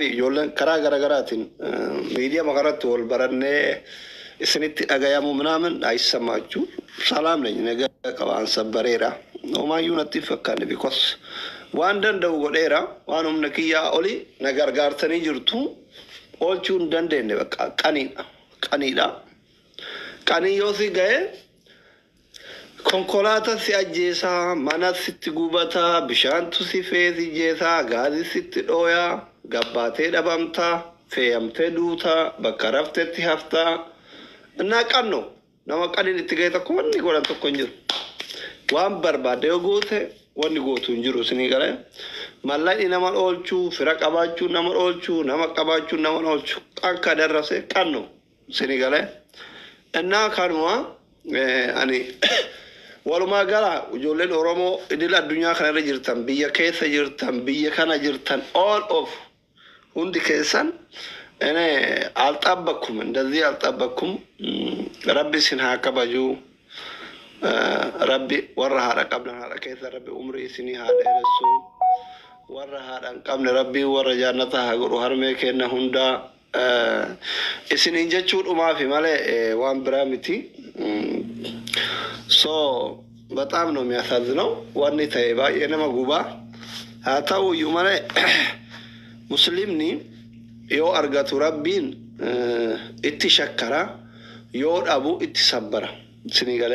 يقولن كرا غرا غراتين ميديا مغرات والبرنة سنت أجايا ممنامن أي سماجو سلام لين نجا كمان سبريرا وما يونتي فكان بيكوس واندن دو غديرا وانم نكيا أولي نجار غارتني جرتو أولشون دندن بك كانيدا كاني يوسي جاي konkolaataa si ajjeesaa mana sitti gubataa bishaantu si feesijeesaa gaazii sitti dhooyaa gabbaatee dhabamtaa feeyamtee duutaa bakka raftetti haftaa innaa qanno nama qaniin itti ga'e tokko wanni godhan tokko hin jiru waan barbaade yoo goote wanni gootu hin jiru isinii galee malladhi nama oolchuu fira qabaachuu nama oolchuu nama qabaachuu nama oolchuu akka darrase qanno isinii galee innaa kanuma ani walumaa gala ijoolleen Oromoo idil addunyaa kana irra jirtan biyya keessa jirtan biyya kana jirtan all of hundi keessan ene alxabbakum እንደዚህ alxabbakum rabbi sin haa kabaju rabbi warra haadha qabdan haadha keessa rabbi umrii isinii haa dheeressu warra haadha hin qabne rabbi warra jaannata haa godhu harmee kenna hundaa isiniin jechuudhumaafi malee waan biraa miti so በጣም ነው የሚያሳዝነው ዋኔ ታይባ የነማ ጉባ አታው ይማለ ሙስሊምኒ ዮ አርጋቱ ረቢን ኢትሸከራ ዮ ዳቡ ኢትሰበራ ሲኒጋለ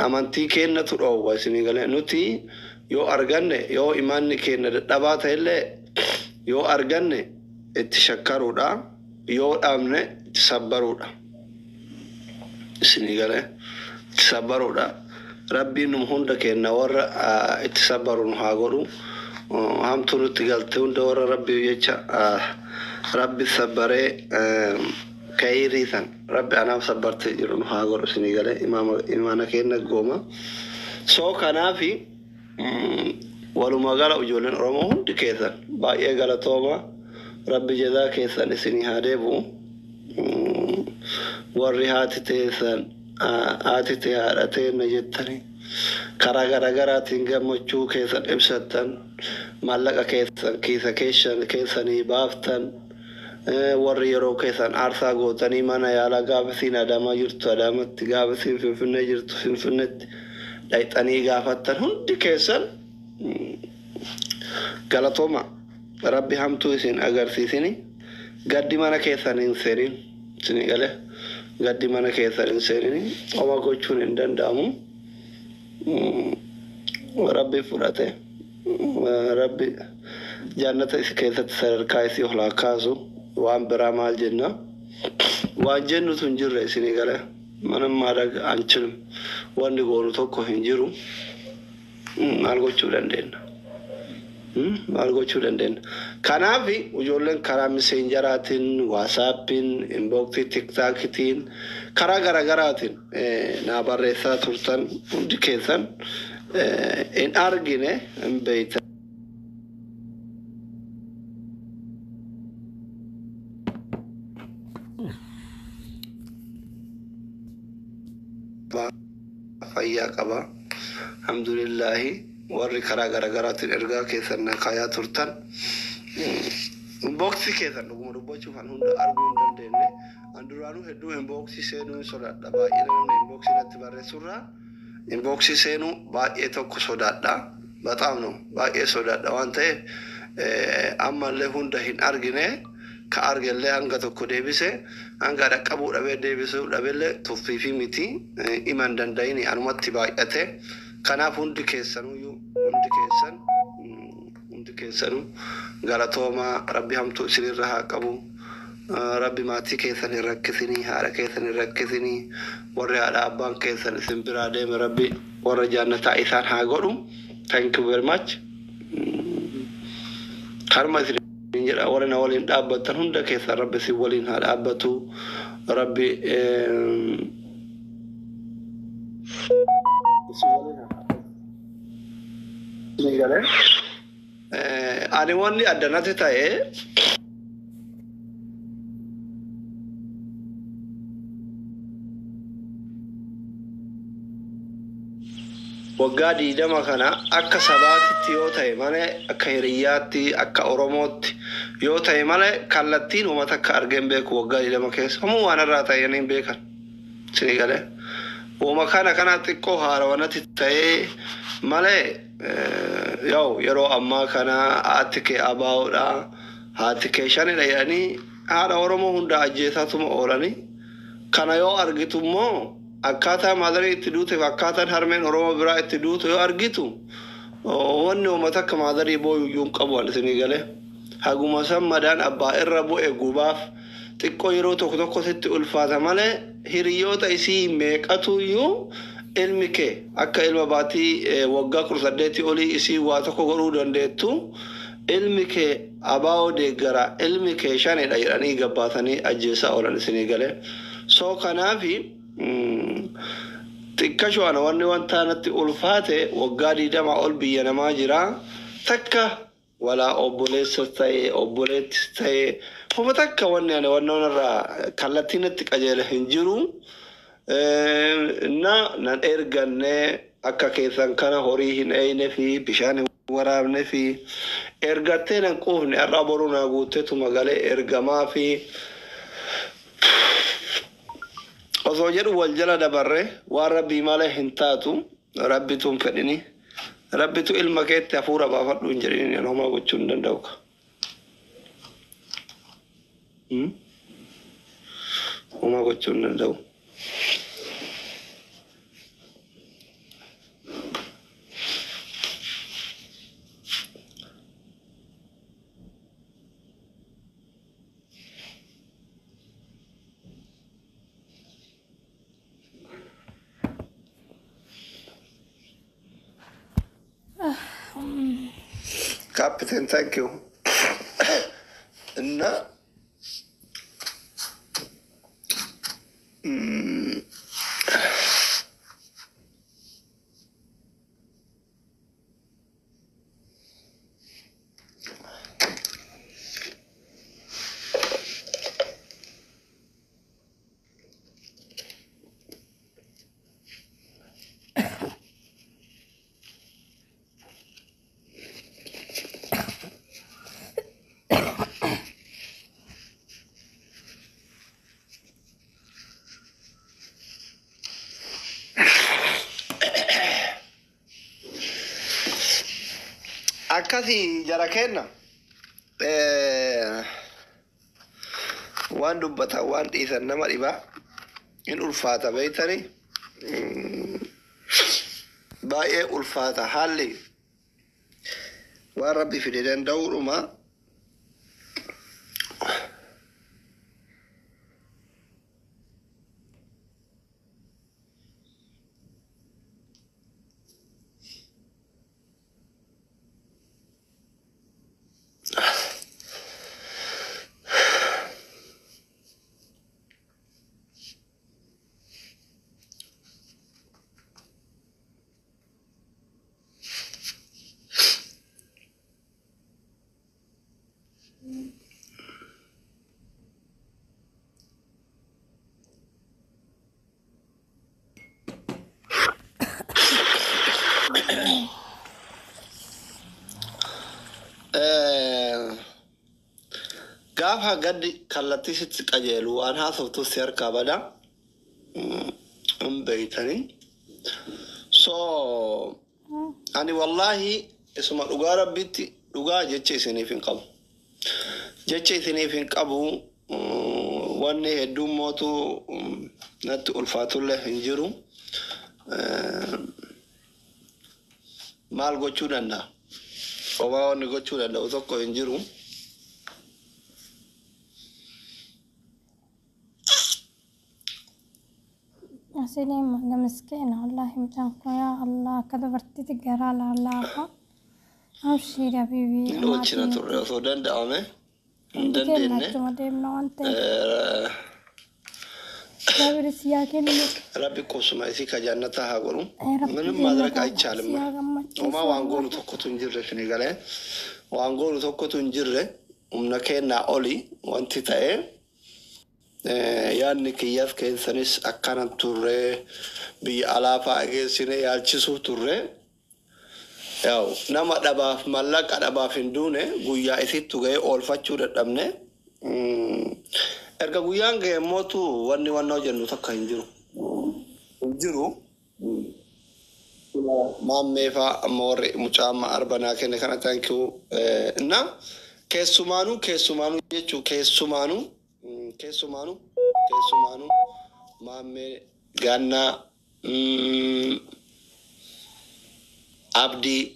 አማንቲ ከነቱ ዶዋ ሲኒጋለ ኑቲ ዮ አርጋነ ዮ ኢማን ከነ ዳባታ የለ ዮ አርጋነ ኢትሸከሩዳ ዮ ዳምነ ኢትሰበሩዳ ሲኒጋለ تسبرودا ربي نمهون دكنا ورا تسبرون هاغورو هم تونو تقالتون دورا ربي يجا ربي سبري كايريثان ربي أنا سبرت يرون هاغورو سنيغالي إمانا كينا قوما سو كانا في ولو ما قال أجولين رموهن دكيثان باقي قال توما ربي جدا كيثان سني هاديبو ورهاتي تيثان آتي هارتي نجتني كرا كرا كرا تينغ مچو كيسن إبسطن مالك كيسن كيسني بافتن وريرو كيسن أرثا غوتني مانا يالا غابسين أداما يرتو أدامت غابسين فنفنة يرتو فنفنة لأيتاني غافتن هندي كيسن غلطوما ربي همتو سين أغر سيسيني قدي مانا كيسن إنسيرين سيني غاله قدي مانا كيسر إنساني وما كوچون إندن دامو ربي فراته ربي جنة كيسر سر كايسي ولا كازو وان برامال جنة وان جنة تنجر رئيسيني قاله مانا مارك أنشلم وان نقولو توقو هنجرو مالكو چولن دين مالكو چولن دين كانافي وجولن كرام سينجراتين واتسابين انبوكتي تيك تاكتين كرا غرا غراتين نابريسا تورتان ديكيسان ان ارغينه ان بيت فيا قبا الحمد لله وري كرا غرا غراتين ارغا كيسان كايا تورتان boxi kesan nugu rubochu fan hunda argun dende anduranu heddu inboxi senu sodadda ba ina inboxi natti bare surra inboxi senu ba etokko sodadda batam no ba sodadda wante amma le hunda hin argine ka argelle anga tokko debise anga da qabu dabe debisu dabelle tufifi miti iman dandaini anumatti ba ate kana hundi kesanu yu hundi kesan كيسانو غلطوما ربي همتو سريرها قبو ربي ماتي كيسان يركزني هارا كيسان يركزني وري على أبان كيسان سنبرا ديم ربي ورى جانة إيسان هاقولو thank you very much كارما سرينجر أولين أولين أبتن هندا كيسان ربي سيولين هار أبتو ربي سيولين هار أنا واني أدنى تتاعي وقادي دما كنا أكا سباتي تيوتاي ماني أكا هرياتي أكا أوروموتي yoo ta'e malee kallattiin uummata akka argeen beeku waggaa 20 keessa homuu waan irraa ta'anii beekan sinii galee uuma kana xiqqoo haarawanatti ta'ee malee yeroo ammaa kana haati kee abaa'uudha haati kee shanidha jedhanii haadha Oromoo hunda ajjeesaatuma oolanii kana yoo argitu immoo akkaataa maadarii itti duuteef akkaataan harmeen Oromoo biraa itti duutu yoo argitu wanni uummata akka maadarii booyyuu hin qabu isinii galee haguma san madaan abbaa irra bu'e gubaaf xiqqoo yeroo tokko sitti ulfaata malee hiriyoota isii meeqatuyyuu ilmi kee akka ilma baatii waggaa 18 olii isii waa tokko godhuu dandeettu ilmi kee abaa'oo deeggara ilmi kee shanidha jedhanii gabbaatanii ajjeesaa oolan isinii galee soo kanaafi xiqqashoana wanni wanta natti ulfaate waggaa 20 ol biyya namaa jira takka walaa obboleessas ta'e obboleettis ta'e homa takka wanni ani wannoonarraa kallattiin itti qajeele hin jiru nan erganne akka keessan kana horii hin eeyne fi bishaan waraabne fi ergattee nan quufne har'a boruu naa guutteetuma galee ergamaa fi osoo jedhu wal jala dabarre waan rabbii malee hin taatu rabbituun fedhini rabbitu ilma keetti hafuura baafadhu hin jedhini homaa gochuu hin danda'u homaa gochuu hin danda'u Captain, thank you. No. Akkasi jara kenna waan dubbata waan dhiisan nama dhibaa in ulfaata beeytanii baay'ee ulfaata haalli waan rabbi fide danda'uudhuma gaafa gaddi kallattiisitti qajeelu waan haasoftu si harkaa bada hin beeytanii so ani wallahi isuma dhugaa rabbitti dhugaa jecha isiniif hin qabu wanni hedduun mootu natti ulfaatullee hin jiru maal gochuu danda'a omaa wanni gochuu danda'u tokko hin jiru سليم أنا مسكينة والله مجانكم يا الله كذا برتي تقرا لا الله أبشر يا بيبي نوتشنا ترى سودان دامه دندن ربي كوسما يسي كجنة هاقولون من ما درك أي شالم وما وانقولوا تكو تنجر شنيقاله وانقولوا تكو تنجر ومنكينا أولي وانتي تاي yaanni kiyyaaf keessanis akkanan turre biyya alaafaa geessine yaalchisuu turre yaw nama dhabaaf mallaqa dhabaaf hin duune guyyaa isittu ga'e oolfachuu dadhabne erga guyyaan ga'e mootu wanni wannoo jennu takka hin jiru maammeefa amma warri mucaama arbanaa kenne kana tankiu na keessumaanu jechuu keessumaanu maammee gaannaa abdii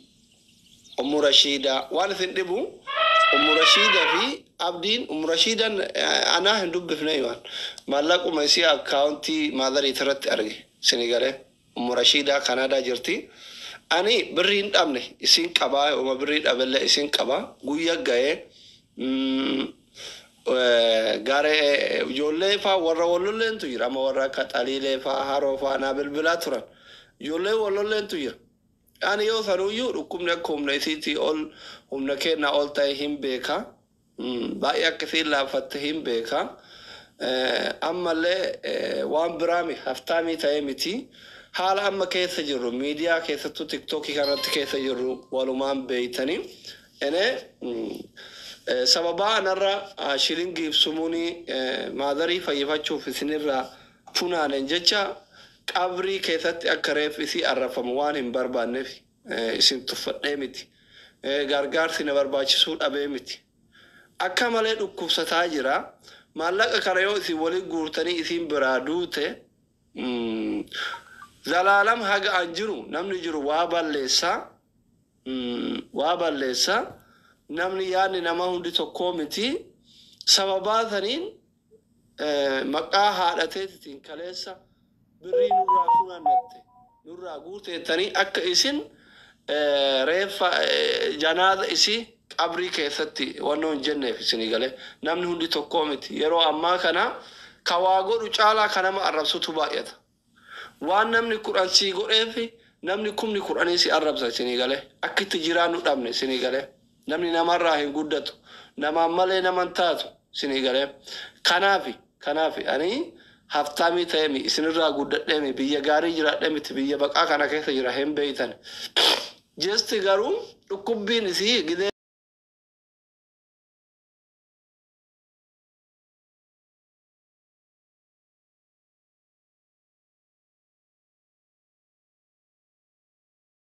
Ummu Rashida waan isin dhibu Ummu Rashida fi abdiin Ummu Rashidan anaa hin dubbifne waan maallaquma isii akkaawuntii maadarii irratti arge Senegalee Ummu Rashida Kanaadaa jirti ani birrii hin dhabne isin qabaa uma birrii dhabelle isin qabaa guyyaa ga'ee gare ijoollee faa warra walloleentu jira ama warra akka xaliilee faa haroo faa naa bilbilaa turan ijoollee walloleentu jira ani yoo sanuyyuu dhukkubni akka humna isiitii ol humna keenna ol ta'e hin beeka baay'ee akkasiin laafatte hin beeka ammallee waan biraami haftaamii ta'ee miti haala amma keessa jirru miidiyaa keessattuu tiktookii kanatti keessa jirru walumaan beeytanii ene sababa anarra shilingiif sumuunii maadarii fayyifachuuf isinirraa funaanen jecha qabrii keessatti akka reef isii arrafamu waan hin barbaanneef isin tuffadhee miti gargaarsi na barbaachisuu dhabee miti akka malee dhukkubsataa jira maallaqa kana yoo isin waliin guurtanii isin biraa duute zalaalam haga an jiru namni jiru waa balleessaa namni yaadni nama hundi tokkoo miti sababaa saniin maqaa haadhateetiin kaleessa birrii nurraa funaannatte nurraa guuteettanii akka isin reeffa janaada isii qabrii keessatti wannoo hin jenneef isinii galee namni hundi tokkoo miti yeroo ammaa kana kawaa godhu caalaa kanama arrabsutu baay'ata waan namni kudhan sii godheefi namni kumni kudhanii si arrabsa isinii galee akkitti jiraannu dhabne isinii galee namni namarraa hin guddatu namaan malee naman taatu isinii galee kanaafi ani haftaamii ta'emi isinirraa guddadheemi biyya gaarii jiraadheemiti biyya baqaa kana keessa jira hin beeytan jesti garuu dhukkubbiin isii gidee